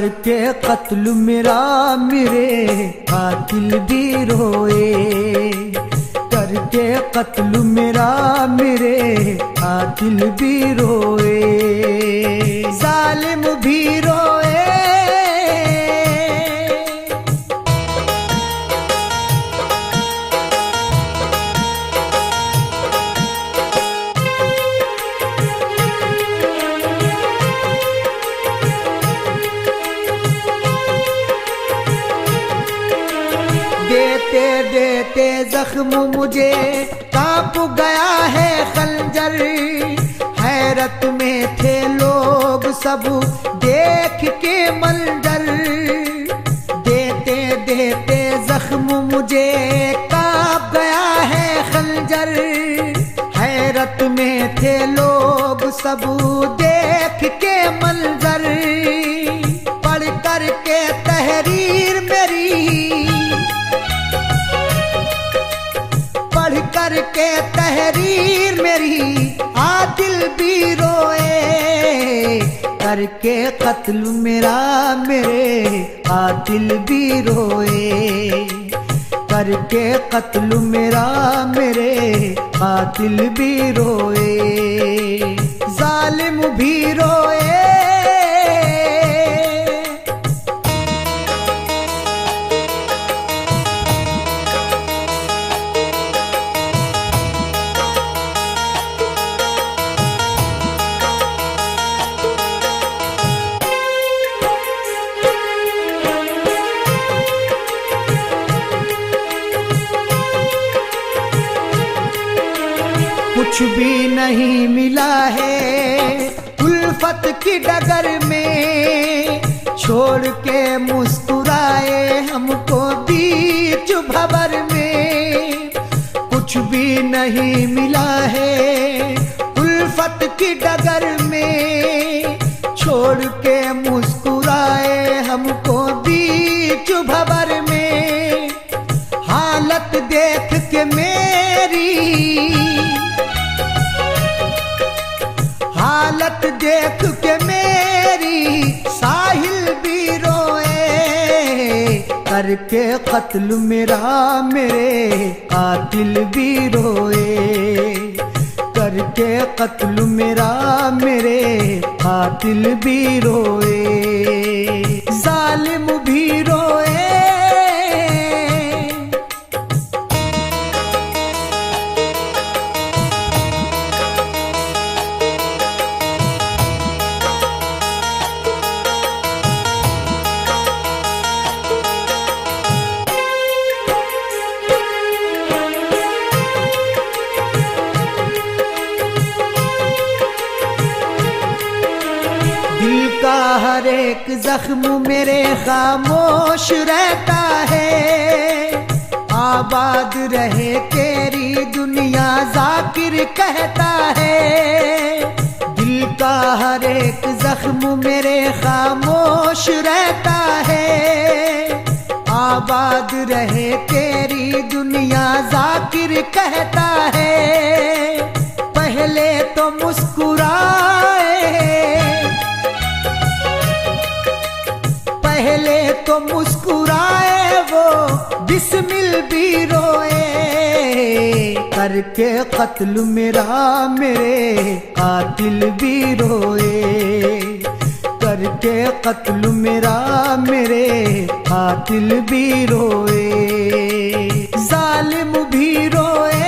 करके कत्ल मेरा मेरे कातिल भी रोए, करके कत्ल मेरा मेरे कातिल भी रोए, जालिम भी रोए। देते देते जख्म मुझे कांप गया है खंजर, हैरत में थे लोग सब देख के मंजर। देते देते जख्म मुझे कांप गया है खंजर, हैरत में थे लोग सब देख के मंजर। पढ़ कर के तहरीर मेरी, पढ़ कर के तहरीर मेरी आदिल भी रोए, करके कत्ल मेरा मेरे आदिल भी रोए, करके कत्ल मेरा मेरे आदिल भी रोए, जालिम भी रोए। कुछ भी नहीं मिला है उल्फत की डगर में, छोड़ के मुस्कुराए हमको बीच भंवर में। कुछ भी नहीं मिला है उल्फत की डगर में, छोड़ के मुस्कुराए हमको बीच भंवर में। हालत देख के मेरी, हालत देख के मेरी साहिल भी रोए, करके कत्ल मेरा मेरे कातिल भी रोए, करके कत्ल मेरा मेरे कातिल भी रोए, जालिम भी रोए। दिल का हर एक जख्म मेरे खामोश रहता है, आबाद रहे तेरी दुनिया जाकिर कहता है। दिल का हर एक जख्म मेरे खामोश रहता है, आबाद रहे तेरी दुनिया जाकिर कहता है। पहले तो मुस्कुराए, पहले तो मुस्कुराए वो बिस्मिल भी रोए, करके कत्ल मेरा मेरे कातिल भी रोए, करके कत्ल मेरा मेरे कातिल भी रोए, जालिम भी रोए।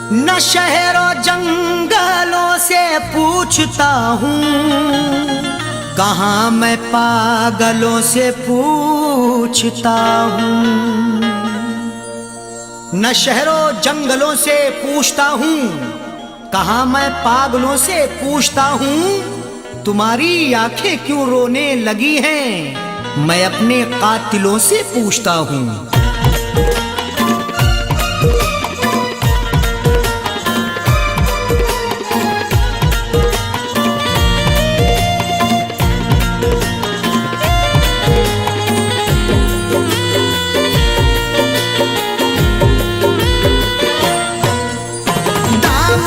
न शहरों जंगलों से पूछता हूँ, कहाँ मैं पागलों से पूछता हूँ। न शहरों जंगलों से पूछता हूँ, कहाँ मैं पागलों से पूछता हूँ। तुम्हारी आंखें क्यों रोने लगी हैं, मैं अपने कातिलों से पूछता हूँ।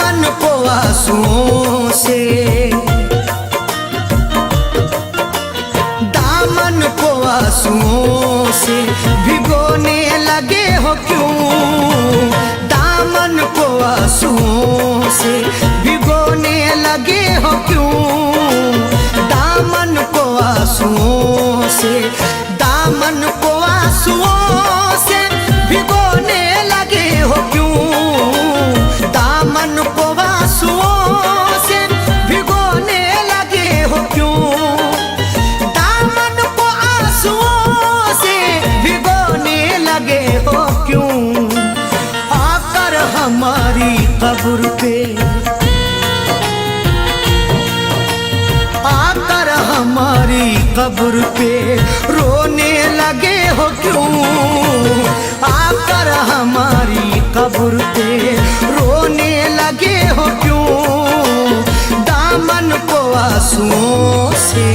दामन को आंसुओं से, दामन को आंसुओं से भिगोने लगे हो क्यों, दामन को आंसुओं से भिगोने लगे हो क्यों, दामन को आंसुओं से, दामन को आंसुओं से भिगोने लगे हो क्यों, दामन को आंसुओं से भिगोने लगे हो क्यों, दामन को आंसुओं से भिगोने लगे हो क्यों। आकर हमारी कब्र पे, आकर हमारी कब्र पे रोने लगे हो क्यों, आकर हमारी कब्र पे रोने लगे हो क्यों, दामन को आंसुओं से।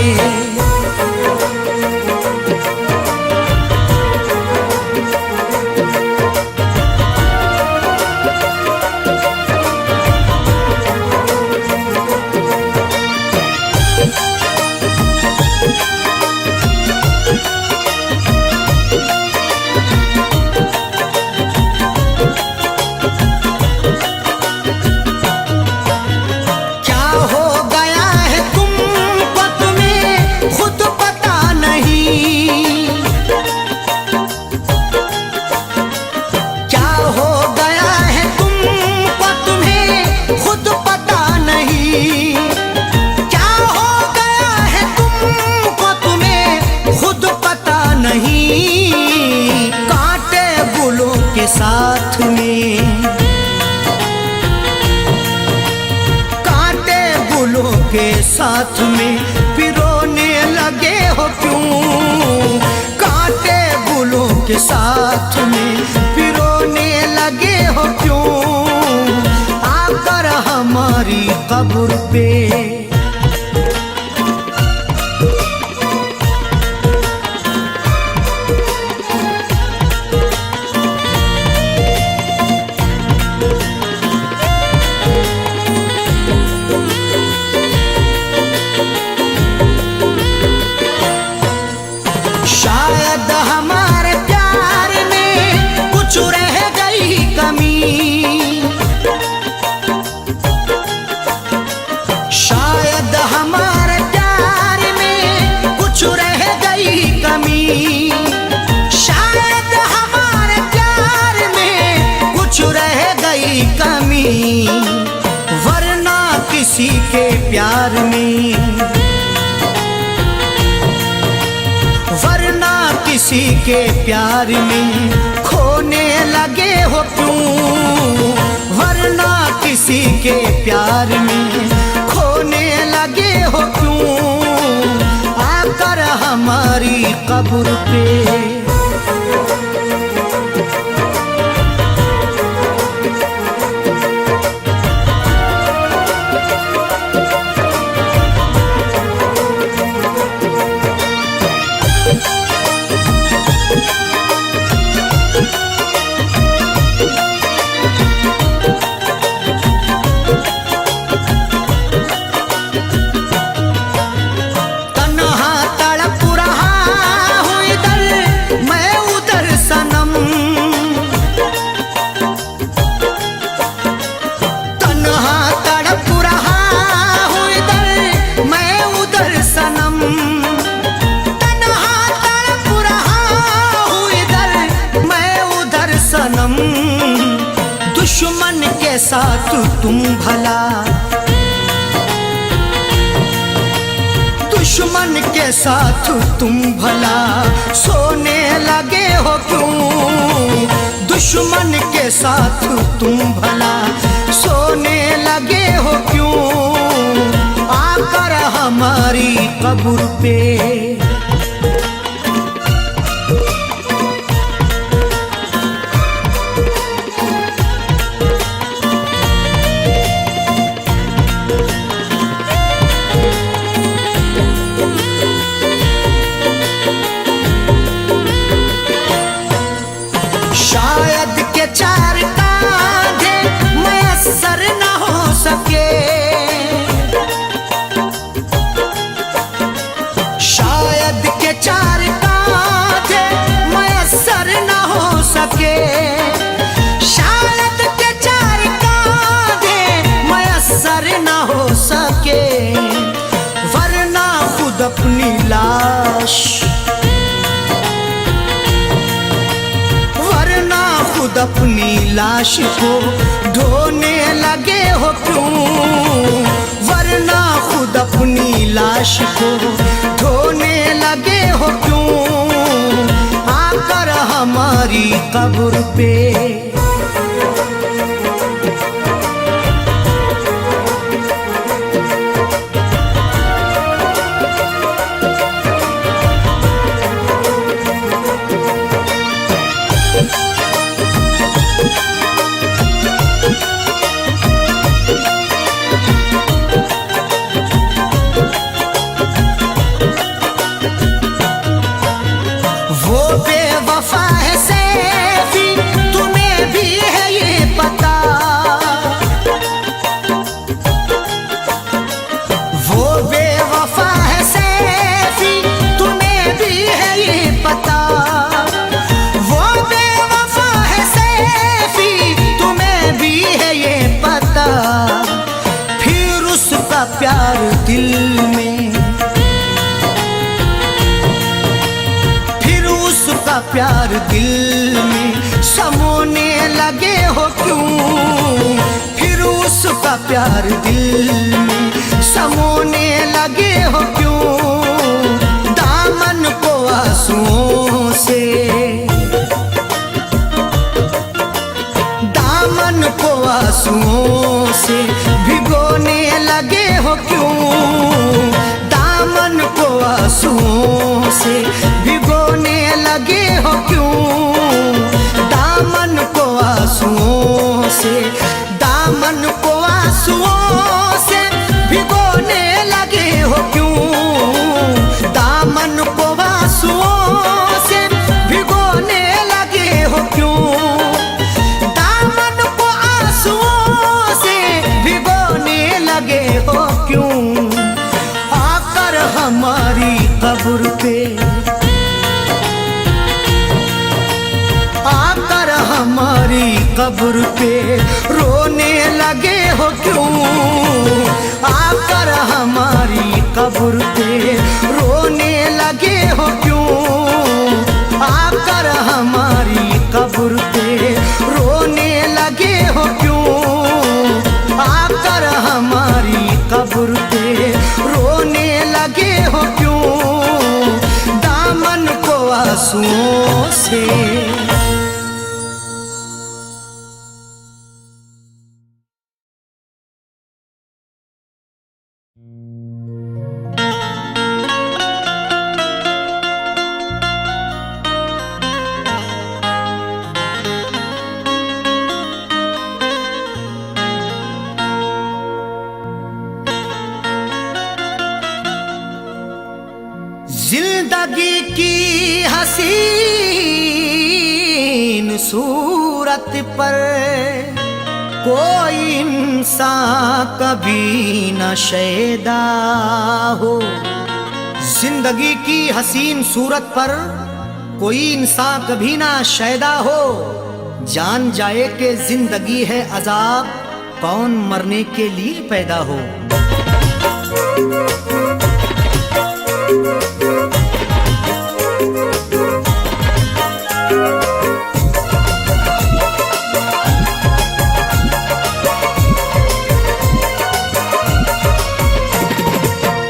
साथ में कांटे गुलों के साथ में पिरोने लगे हो क्यों, कांटे गुलों के साथ में पिरोने लगे हो क्यों, आकर हमारी कब्र पे, शायद हमारे प्यार में कुछ रह गई कमी, शायद हमारे प्यार में कुछ रह गई कमी, शायद हमारे प्यार में कुछ रह गई कमी, वरना किसी के प्यार में, वरना किसी के प्यार में खोने लगे हो क्यों, वरना किसी के प्यार में खोने लगे हो क्यों, आकर हमारी कब्र पे। दुश्मन के साथ तुम भला, दुश्मन के साथ तुम भला सोने लगे हो क्यों, दुश्मन के साथ तुम भला सोने लगे हो क्यों, आकर हमारी कब्र पे। शायद के चार कांधे मयस्सर न हो अपनी लाश को ढोने लगे हो क्यों, वरना खुद अपनी लाश को ढोने लगे हो क्यों, आकर हमारी कब्र पे। वो बेवफा है सैफी, तुम्हें भी है ये पता, वो बेवफा है सैफी, तुम्हें भी है ये पता, वो बेवफा है सैफी, तुम्हें भी है ये पता, फिर उसका प्यार दिल में, प्यार दिल में समोने लगे हो क्यों, फिर उसका प्यार दिल में समोने लगे हो क्यों, दामन को आंसुओं से, दामन को आंसुओं से भिगोने लगे हो क्यों, दामन को आंसुओं से भिगोने लगे हो क्यों, दामन को आंसुओं से, दामन को आंसुओं से भिगोने लगे हो क्यों, दामन को आंसुओं से भिगोने लगे हो क्यों, दामन को आंसुओं से भिगोने लगे हो क्यों, आकर हमारी कब्र पे, आकर हमारी कब्र पे रोने लगे हो क्यों, आकर हमारी कब्र पे रोने लगे हो क्यों, आकर हमारी कब्र पे रोने लगे हो क्यों, आकर हमारी कब्र पे रोने लगे हो क्यों, दामन को आंसुओं से। जिंदगी की हसीन सूरत पर कोई इंसान कभी न शैदा हो, जिंदगी की हसीन सूरत पर कोई इंसान कभी ना शैदा हो, जान जाए कि जिंदगी है अजाब, कौन मरने के लिए पैदा हो।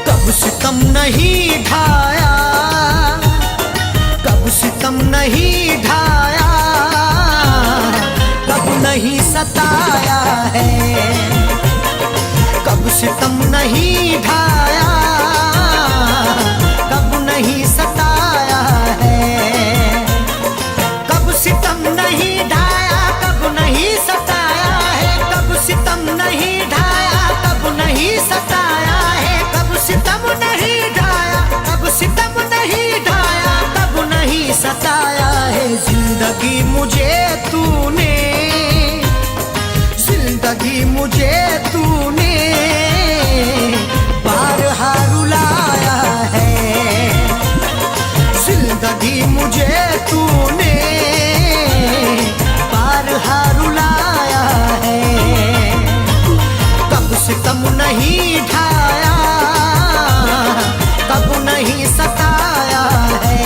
कब सितम नहीं ढाया, कब सितम नहीं ढाया, कब नहीं सताया है, कब सितम नहीं ढाया, कब नहीं सताया है, कब सितम नहीं ढाया, कब नहीं सताया है, कब सितम नहीं ढाया, कब नहीं सताया है, कब सितम नहीं ढाया, कब सितम नहीं ढाया, कब नहीं सताया है। जिंदगी मुझे तूने, जिंदगी मुझे तूने बारहा रुलाया है, जिंदगी मुझे तूने बारहा रुलाया है, कब सितम नहीं ढाया, कब नहीं सताया है।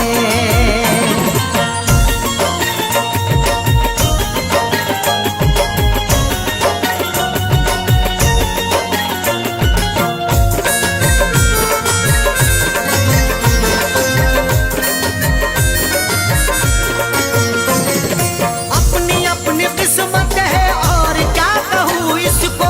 इसको,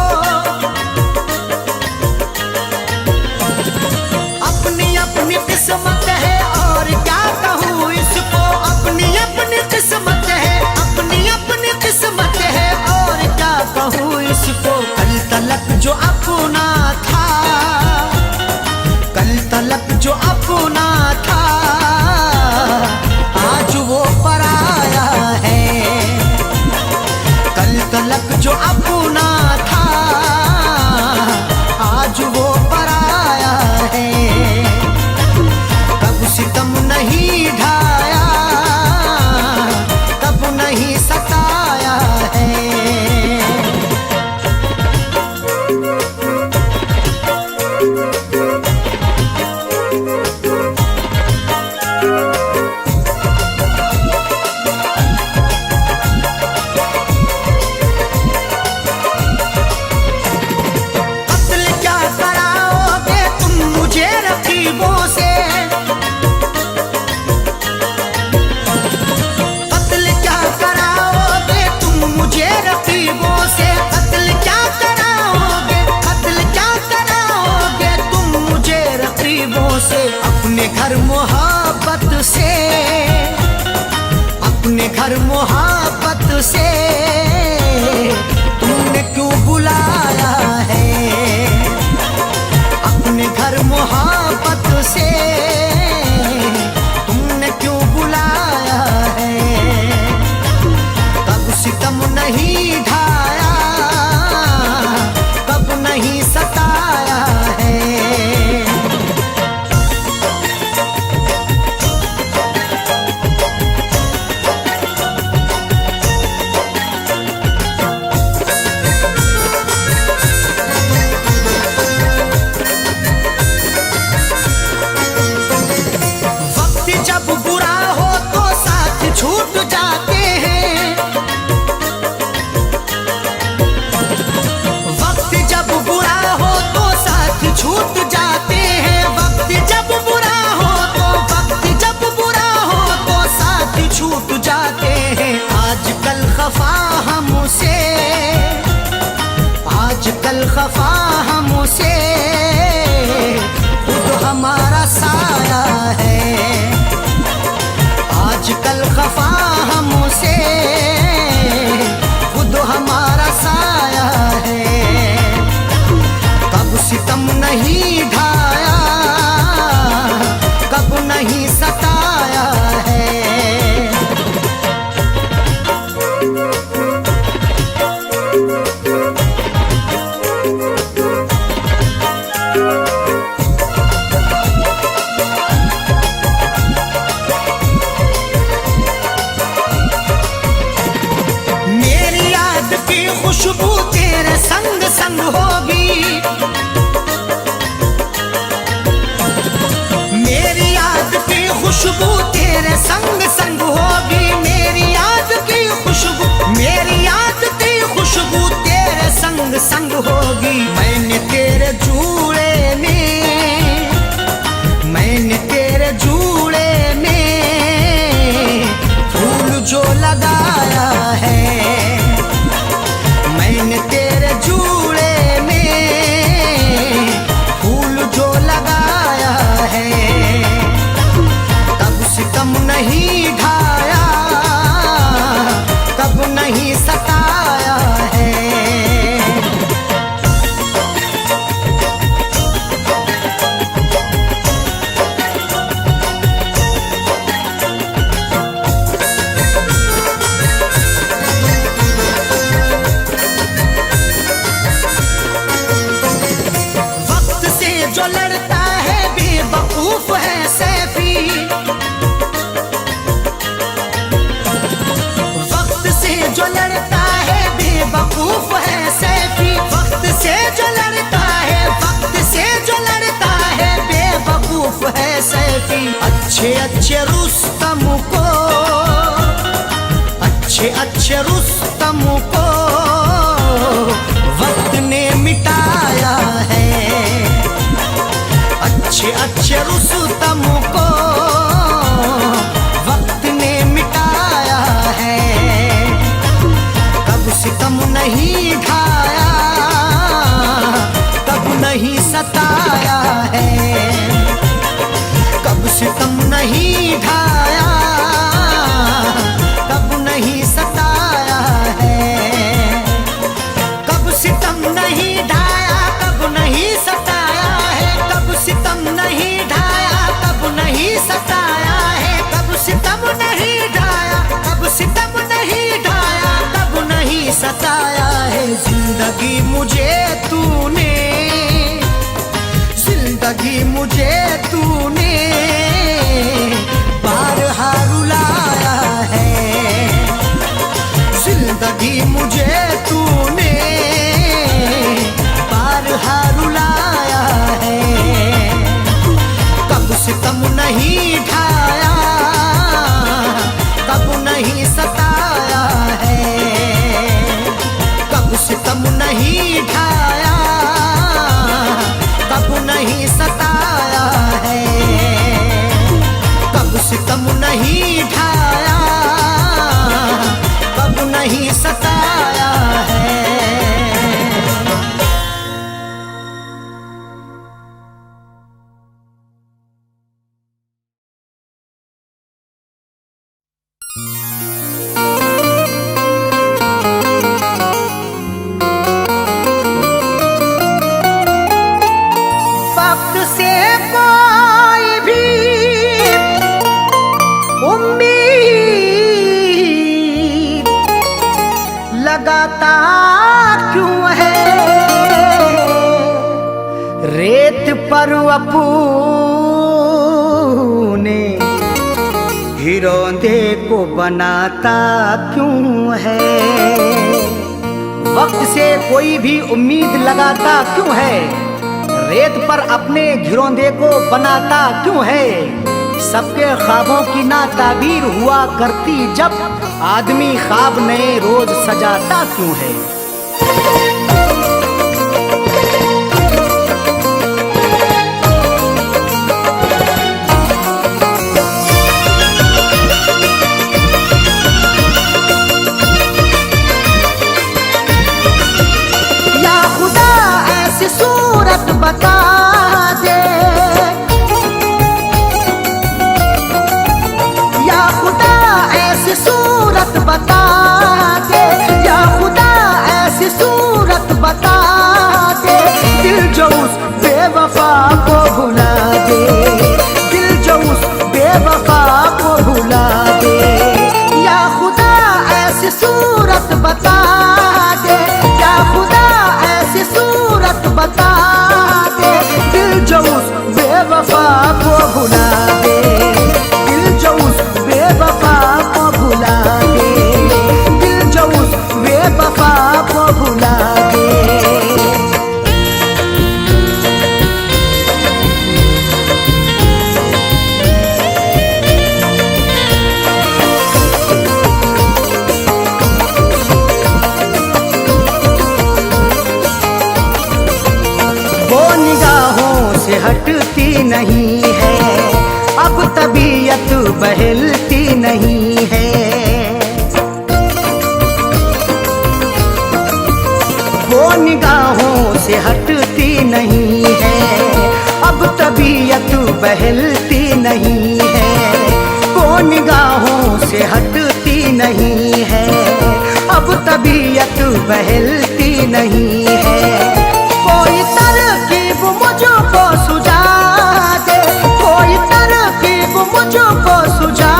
अपनी अपनी किस्मत है और क्या कहूँ इसको, अपनी अपनी किस्मत है, अपनी अपनी किस्मत है और क्या कहूँ इसको। कल तलक जो अपना था, कल तलक जो अपना था, आज वो पराया है। कल तलक जो अपना था, आज वो पराया है। कब सितम नहीं ढाया, कब नहीं सताया है। अपने घर मोहब्बत से, अपने घर मोहब्बत से तुमने क्यों बुलाया है। अपने घर मोहब्बत से तुमने क्यों बुलाया है। कब सितम नहीं ढाया, कब नहीं सताया है। छूट जाते हैं, वक्त जब बुरा हो तो साथ छूट जाते हैं। वक्त जब बुरा हो तो, वक्त जब बुरा हो तो साथ छूट जाते हैं। आजकल खफा हमसे, आजकल खफा हमसे खुद हमारा साया है। आजकल खफा हमसे खुद हमारा साया है। कब सितम नहीं ढाया, कब नहीं सताया है। खुशबू तेरे संग संग होगी, मेरी याद की खुशबू तेरे संग संग होगी। मेरी याद की खुशबू, मेरी याद की खुशबू तेरे संग संग होगी। मैंने तेरे जूड़े में, मैंने तेरे जूड़े में फूल जो लगाया है। मैंने तेरे जूड़े में फूल जो लगाया है। कब सितम नहीं ढाया, कब नहीं सताया है। जो लड़ता है बेवकूफ है सैफी, वक्त से जो लड़ता है बेवकूफ है सैफी। वक्त से जो लड़ता है, वक्त से जो लड़ता है बेवकूफ है सैफी। अच्छे अच्छे रुस्तम को, अच्छे अच्छे रुस्तम को वक्त ने मिटाया है। अच्छे अच्छे रुस्तम को वक्त ने मिटाया है। कब सितम नहीं ढाया, जिंदगी मुझे तूने, जिंदगी मुझे तूने बारहा रुलाया है। जिंदगी मुझे तूने बारहा रुलाया है। कब सितम नहीं ढाया, कब नहीं सताया है। कब सितम नहीं ढाया, कब नहीं सताया है। कब सितम नहीं ढाया, कब नहीं सताया है। वक्त से कोई भी उम्मीद लगाता क्यों है। रेत पर अपने हिरोंदे को बनाता क्यों है। वक्त से कोई भी उम्मीद लगाता क्यों है। रेत पर अपने घिरौंदे को बनाता क्यों है। सबके ख्वाबों की ना ताबीर हुआ करती जब, आदमी ख्वाब नए रोज सजाता क्यों है। या खुदा ऐसी सूरत बता दे, या खुदा ऐसी सूरत बता दे, या खुदा ऐसी सूरत बता दे। दिल जो उस बेवफा को भुला दे, दिल जो उस बेवफा को भुला दे। या खुदा ऐसी सूरत बता दे, या खुदा ऐसी सूरत बता दे। दिल जो उस बेवफा को भुला दे, दिल जो उस बेवफा को भुला दे, दिल जो उस बेवफा को भुला दे। वो निगाहों से हटती नहीं है, अब तबीयत बहलती नहीं है। वो निगाहों से हटती नहीं है, अब तबीयत बहलती नहीं है। वो निगाहों से हटती नहीं है, अब तबीयत बहलती नहीं है। कोई तरकीब मुझको सुझा दे, कोई तरकीब मुझको सुझा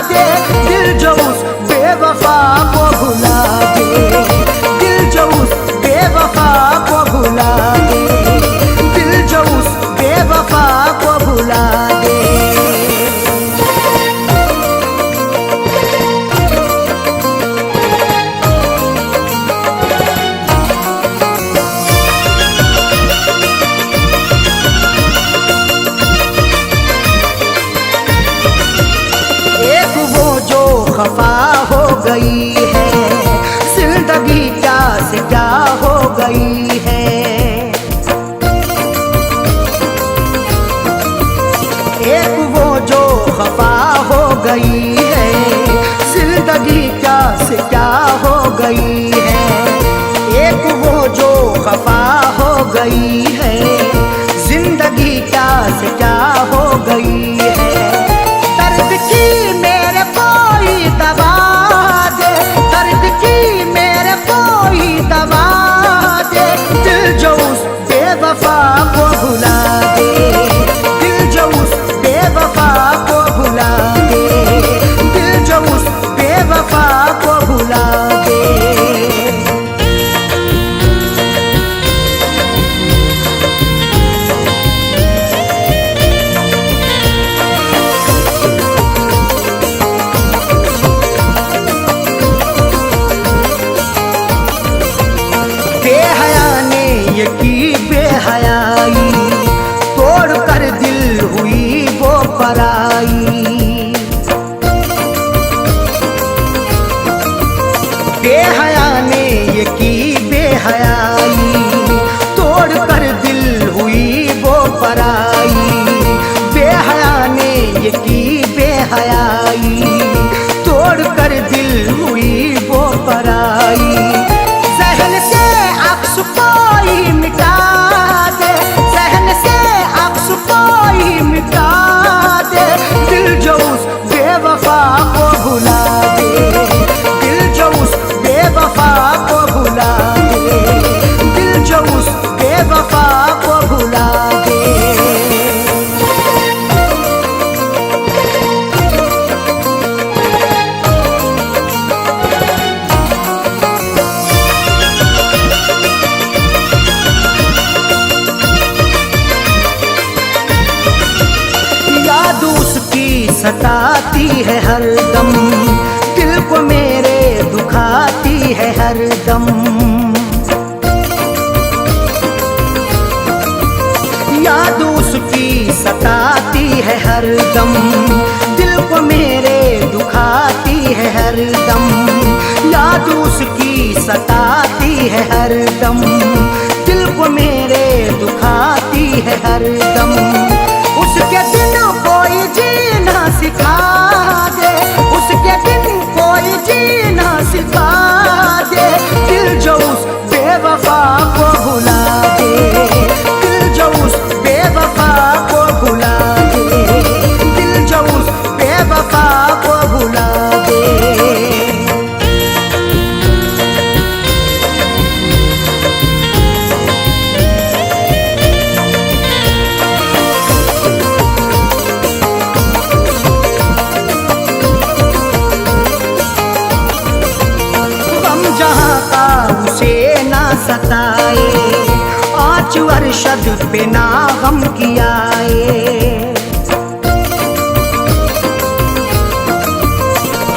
दे। दिल जो उस बेवफा को भुला दे, दिल जो उस बेवफा को भुला दे, दिल जो उस बेवफा को भुला दे। खफा हो गई है, जिंदगी क्या से क्या हो गई है। एक वो जो खफा हो गई है, जिंदगी क्या से क्या हो गई है। एक वो जो खफा हो गई है, जिंदगी क्या से क्या हो गई है। दर्द की मेरे कोई दवा दे, दर्द की मेरे कोई दवा दे। दिल जो उस बेवफा को भुला दे, दिल जो उस बेवफा को भुला दे, दिल जो उस बेवफा को भुला दे। सताती है हरदम, दिल को मेरे दुखाती है हरदम। याद उसकी सताती है हरदम, दिल को मेरे दुखाती है हरदम। याद उसकी सताती है हरदम, दिल को मेरे दुखाती है हरदम। उसके दिन कोई जीना सिखा दे, उसके दिन कोई जीना सिखा दे। दिल जो उस बेवफा को भुला दे, दिल जो उस बेवफा को भुला दे, दिल जो उस बेवफा को भुला दे। सताए आँच अरशद पे ना गम कियाए,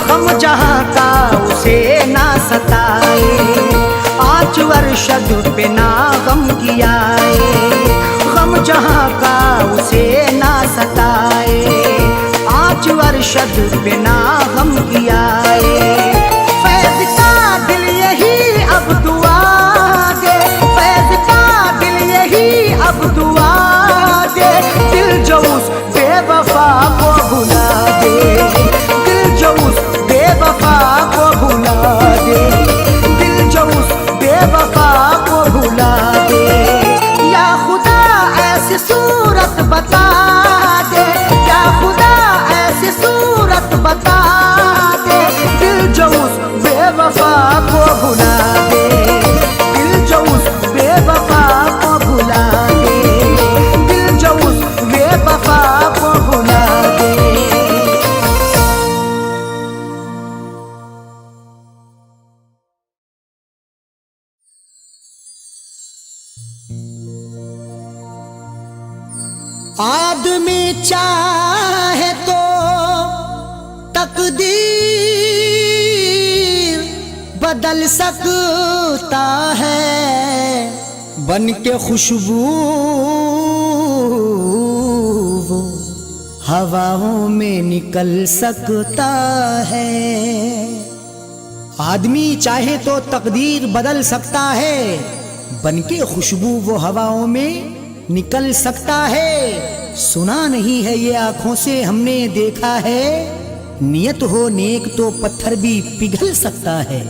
हम जहाँ का उसे ना सताए। आँच अरशद पे ना गम कियाए, हम जहाँ का उसे ना सताए। आँच अरशद पे ना गम कियाए। फैज़ का दिल यही अब दुआ दे, फैज़ का दिल यही अब दुआ दे। दिल जो उस बेवफा को भुला दे, दिल जो उस बेवफा को भुला दे, दिल जो उस बेवफा को भुला दे। या खुदा ऐसी सूरत बता दे, या खुदा ऐसी सूरत बता दे। दिल जो उस बेवफा को भुला दे, दिल जो उस बेवफा को भुला दे, दिल जो उस बेवफा को भुला दे। आदमी चाहे तो तकदीर बदल सकता है, बन के खुशबू वो हवाओं में निकल सकता है। आदमी चाहे तो तकदीर बदल सकता है, बन के खुशबू वो हवाओं में निकल सकता है। सुना नहीं है ये आंखों से हमने देखा है, नियत हो नेक तो पत्थर भी पिघल सकता है।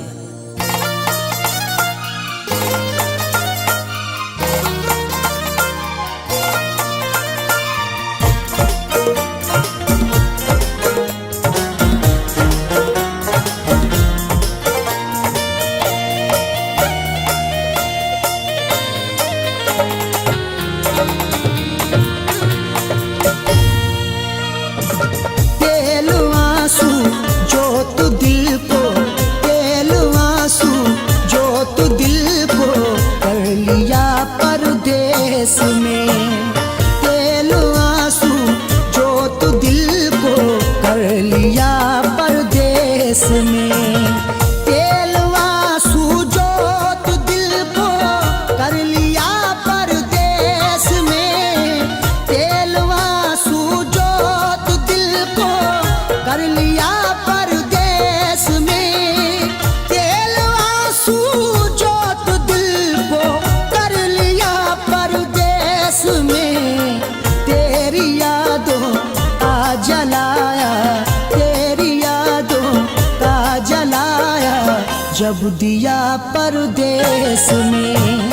जब दिया परदेस में,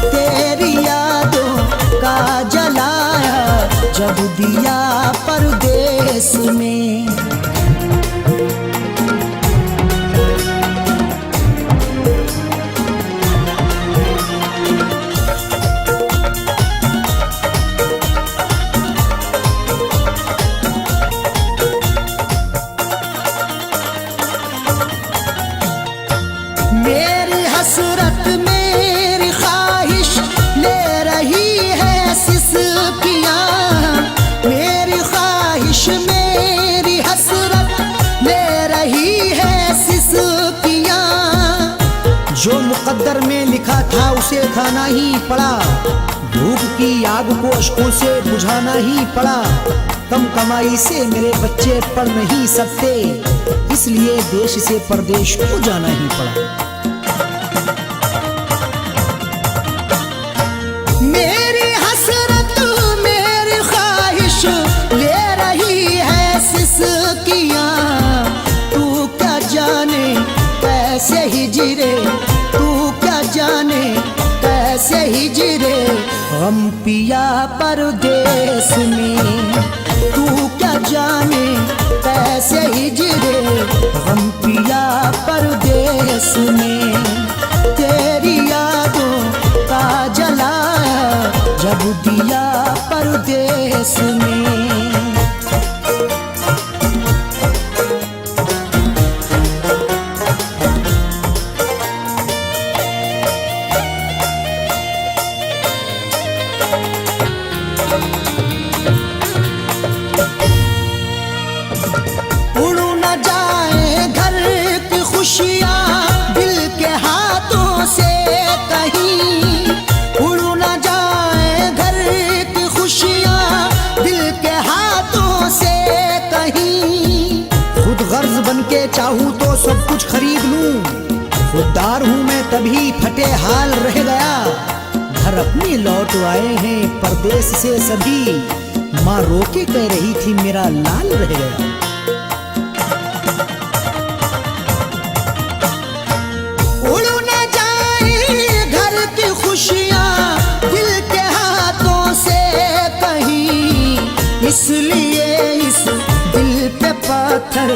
तेरी यादों का जलाया जब दिया परदेस में। मेरी हसरत मेरी ख्वाहिश ले रही है सिसकियाँ, मेरी ख्वाहिश मेरी लिखा था उसे खाना ही पड़ा, भूख की आग को अश्कों से बुझाना ही पड़ा। कम कमाई से मेरे बच्चे पढ़ नहीं सकते, इसलिए देश से परदेश को जाना ही पड़ा। मेरी हसरत मेरी ख्वाहिश ले रही है सिसकियां, तू क्या जाने कैसे हिजरे, तू क्या जाने कैसे हिजरे गम पिया परदेस में, तू क्या जाने कैसे हिजरे गम पिया परदेस में। तेरी यादों का जलाया जब दिया परदेस में। उड़ न जाए घर की खुशियाँ दिल के हाथों से कहीं, उड़ न जाए घर की खुशियाँ दिल के हाथों से कहीं। खुद गर्ज बन के चाहूँ तो सब कुछ खरीद लूँ, खुददार हूँ मैं तभी फटे हाल रह गया। घर अपने लौट आए हैं परदेश से सभी, माँ रोके कह रही थी मेरा लाल रह गया। उड़ न जाए घर की खुशियाँ दिल के हाथों से कहीं, इसलिए इस दिल पे पत्थर,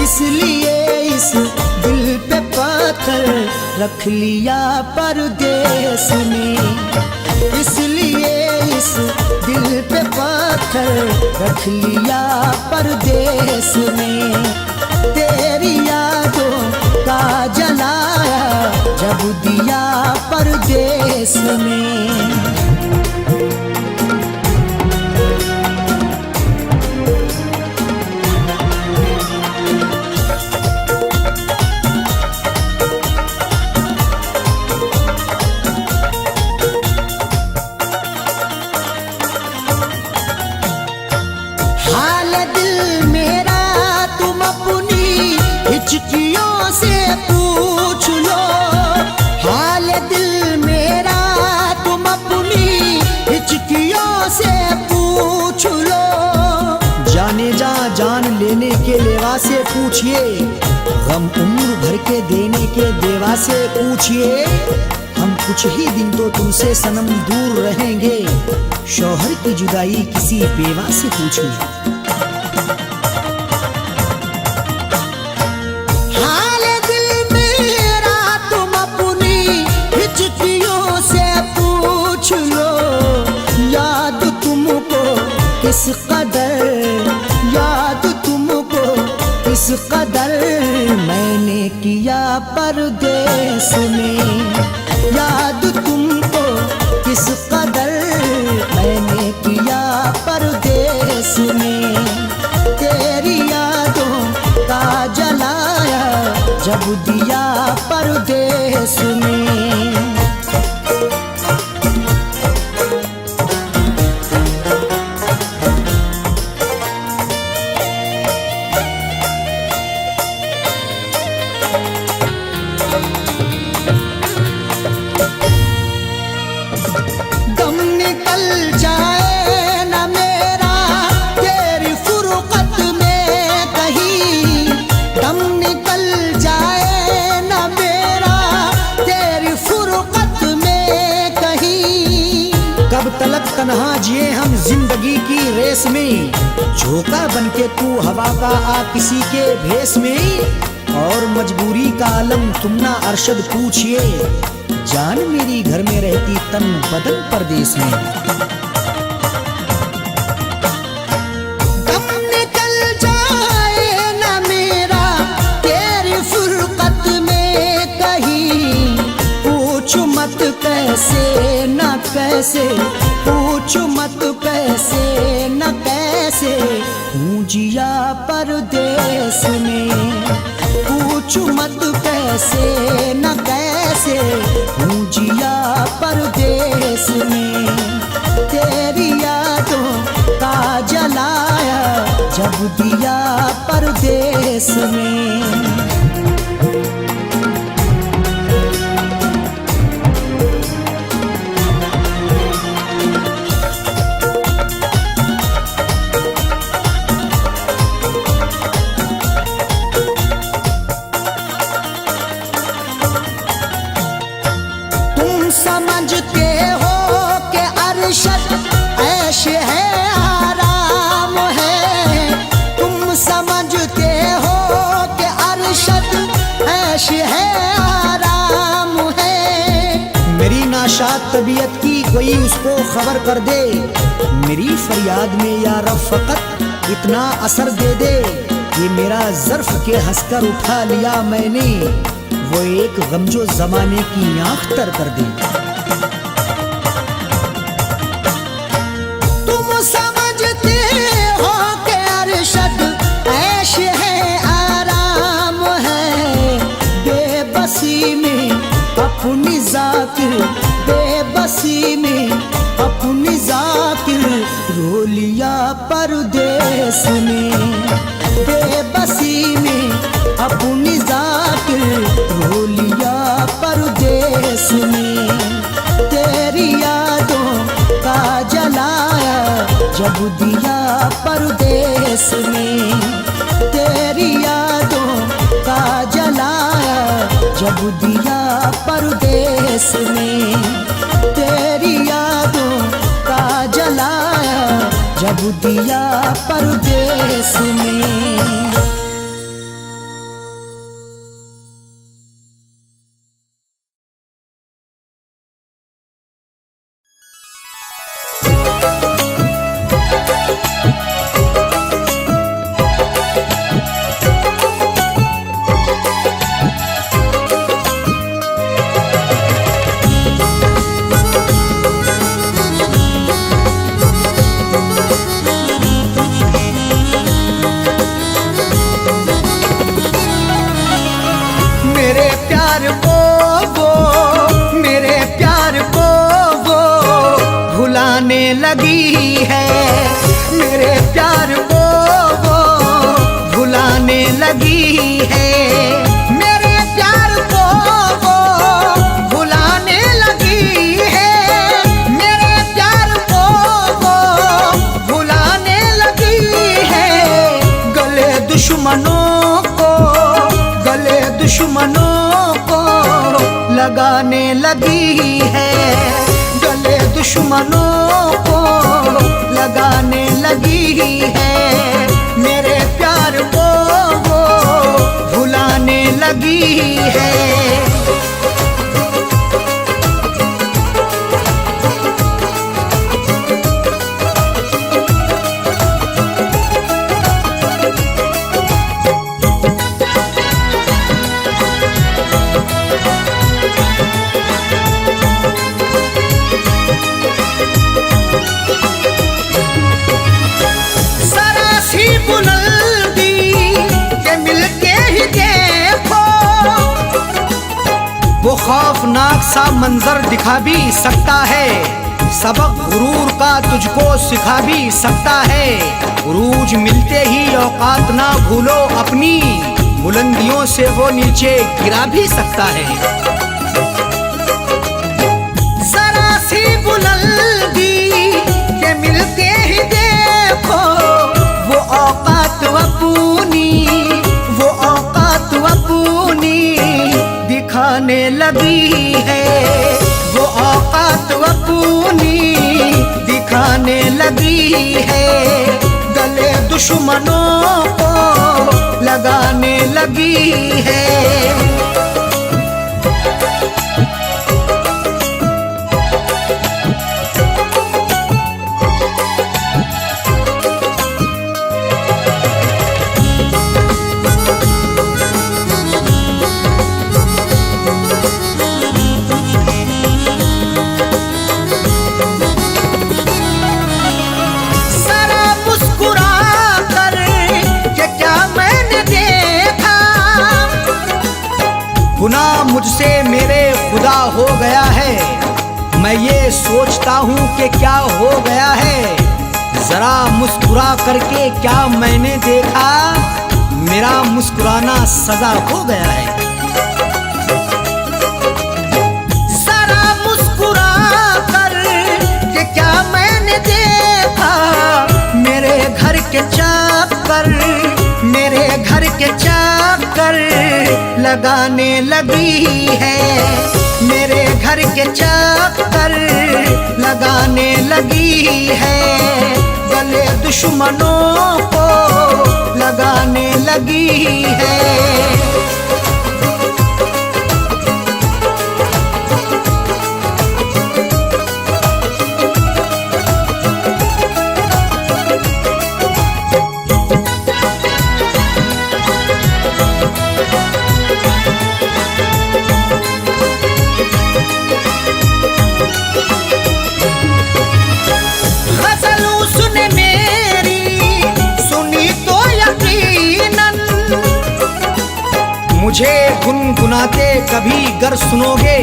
इसलिए इस दिल पे पत्थर रख लिया परदेस में, इसलिए इस दिल पे पत्थर रख लिया परदेस में। तेरी यादों का जलाया जब दिया परदेस में। हिचकियों से पूछ लो हाल दिल मेरा, तुम अपनी हिचकियों से पूछ लो। जाने जा जान लेने के लेवा से पूछिए, गम उम्र भर के देने के देवा से पूछिए। हम कुछ ही दिन तो तुमसे सनम दूर रहेंगे, शौहर की जुदाई किसी बेवा से पूछिए। किस कदर याद तुमको, किस कदर मैंने किया परदेस में, याद तुमको किस कदर मैंने किया परदेस में। तेरी यादों का जलाया जब दिया परदेस में। दम निकल जाए न मेरा तेरी फुरकत में कहीं, दम निकल जाए न मेरा तेरी फुरकत में कहीं। कब तलक तन्हा जिए हम जिंदगी की रेस में, झोंका बनके तू हवा का आ किसी के भेस में। और मजबूरी का आलम तुम ना अरशद पूछिए, जान मेरी घर में रहती तन बदन परदेस में। दम निकल जाए न मेरा तेरी फुरकत में कहीं, पूछ मत कैसे न कैसे, पूछ मत कैसे न कैसे कैसे हूँ जिया परदेस में, पूछ मत कैसे न कैसे हूँ जिया परदेस में। तेरी यादों का जलाया जब दिया परदेस में। समझते हो कि अरशद ऐश है आराम है, तुम समझते हो कि अरशद ऐश है आराम है। मेरी नाशाद तबीयत की कोई उसको खबर कर दे, मेरी फरियाद में या रब फकत इतना असर दे दे। ये मेरा ज़र्फ के हंसकर उठा लिया मैंने, वो एक गमजो जमाने की आँख तर कर दे। तुम समझते हो कि अरशद ऐश है आराम है, बेबसी में अपनी जाकिर, बेबसी में अपनी जाकिर रो लिया परदेस में। बेबसी में अपनी जाकिर रो लिया परदेस में। तेरी यादों का जलाया जब दिया परदेस में। तेरी यादों का जलाया जब दिया परदेस में। तेरी यादों का जलाया जब दिया परदेस में। लगी है मेरे प्यार को वो भुलाने लगी है। मेरे प्यार को वो भुलाने लगी है। मेरे प्यार को वो भुलाने लगी है। गले दुश्मनों को लगाने लगी है। गले दुश्मनों को लगाने लगी है। मेरे प्यार को वो भुलाने लगी है। वो खौफनाक सा मंजर दिखा भी सकता है, सबक गुरूर का तुझको सिखा भी सकता है। उरूज मिलते ही औकात ना भूलो अपनी, बुलंदियों से वो नीचे गिरा भी सकता है। जरा सी बुलंदी के मिलते ही देखो वो औकात अपनी, वो औकात अपनी दिखाने लगी है। वो औकात अपनी दिखाने लगी है। गले दुश्मनों को लगाने लगी है। जरा मुस्कुरा मुझसे मेरे खुदा हो गया है। मैं ये सोचता हूँ कि क्या हो गया है। जरा मुस्कुरा करके क्या मैंने देखा, मेरा मुस्कुराना सजा हो गया है। जरा मुस्कुरा कर के क्या मैंने देखा, मेरे घर के चक्कर, मेरे घर के चक्कर लगाने लगी है। मेरे घर के चक्कर लगाने लगी है। गले दुश्मनों को लगाने लगी है। मुझे गुनगुनाते कभी गर सुनोगे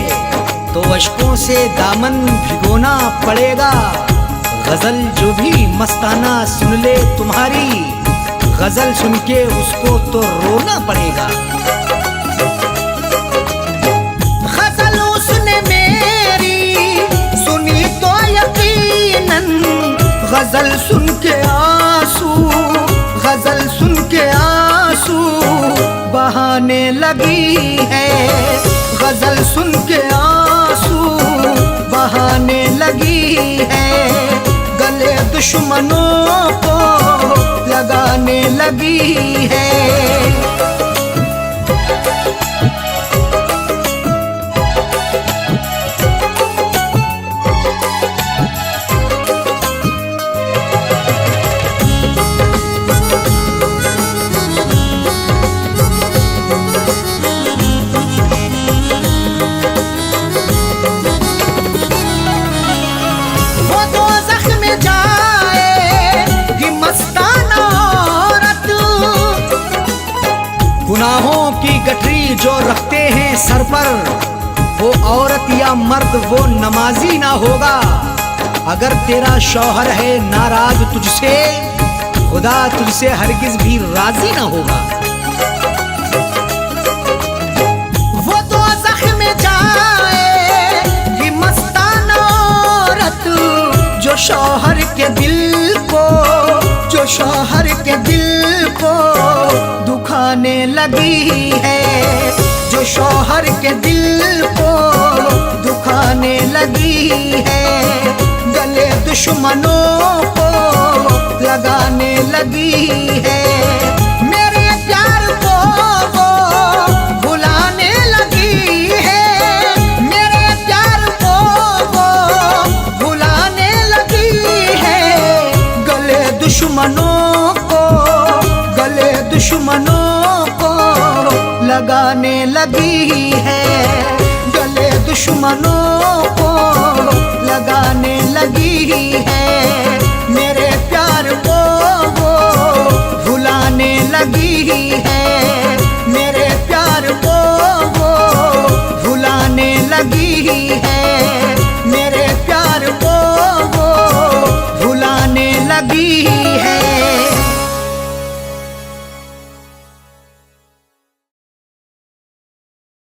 तो अश्कों से दामन भिगोना पड़ेगा। गजल जो भी मस्ताना सुन ले तुम्हारी, गजल सुन के उसको तो रोना पड़ेगा। गजल उसने मेरी सुनी तो यकीनन, गजल सुन के आंसू, गजल सुन के आंसू बहाने लगी है। गजल सुन के आंसू बहाने लगी है। गले दुश्मनों को लगाने लगी है। गुनाहों की गठरी जो रखते हैं सर पर, वो औरत या मर्द वो नमाजी ना होगा। अगर तेरा शौहर है नाराज तुझसे, खुदा तुझसे हरगिज भी राजी ना होगा। वो दोज़ख में जाएगी मस्ताना औरत, जो शौहर के दिल को, जो शौहर के दिल को दुखाने लगी है। जो शौहर के दिल को दुखाने लगी है। गले दुश्मनों को लगाने लगी है। मेरे प्यार को वो भुलाने लगी है। मेरे प्यार को वो भुलाने लगी है। गले दुश्मनों को, गले दुश्मनों को लगाने लगी है। गले दुश्मनों को लगाने लगी है।